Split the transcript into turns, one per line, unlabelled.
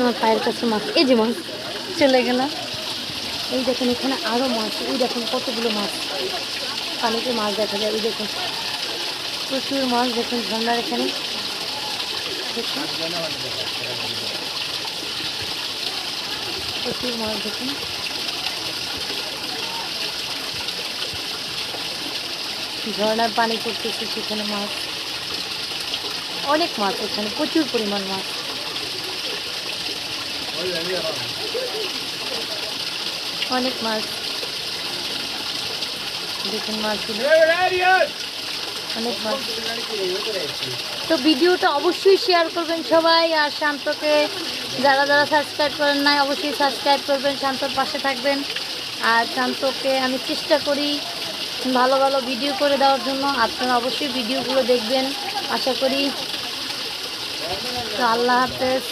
আমার পায়ের কাছে মাছ, এই যে মাছ চলে গেল। এই দেখুন এখানে আরও মাছ, এই দেখুন কতগুলো মাছ, পানিতে মাছ দেখা যায়। এই দেখুন প্রচুর মাছ, দেখুন ঝর্ণার এখানে দেখুন প্রচুর মাছ, দেখুন ঝর্ণার পানি পড়তেছে, সেখানে মাছ, অনেক মাছ এখানে, প্রচুর পরিমাণ মাছ। অনেক মাছ দেখুন, মাছগুলো অনেক মাছ। তো ভিডিওটা অবশ্যই শেয়ার করবেন সবাই, আর শান্তকে যারা যারা সাবস্ক্রাইব করেন নাই অবশ্যই সাবস্ক্রাইব করবেন, শান্তর পাশে থাকবেন। আর শান্তকে আমি চেষ্টা করি ভালো ভালো ভিডিও করে দেওয়ার জন্য, আপনারা অবশ্যই ভিডিওগুলো দেখবেন আশা করি। তো আল্লাহ হাফেজ।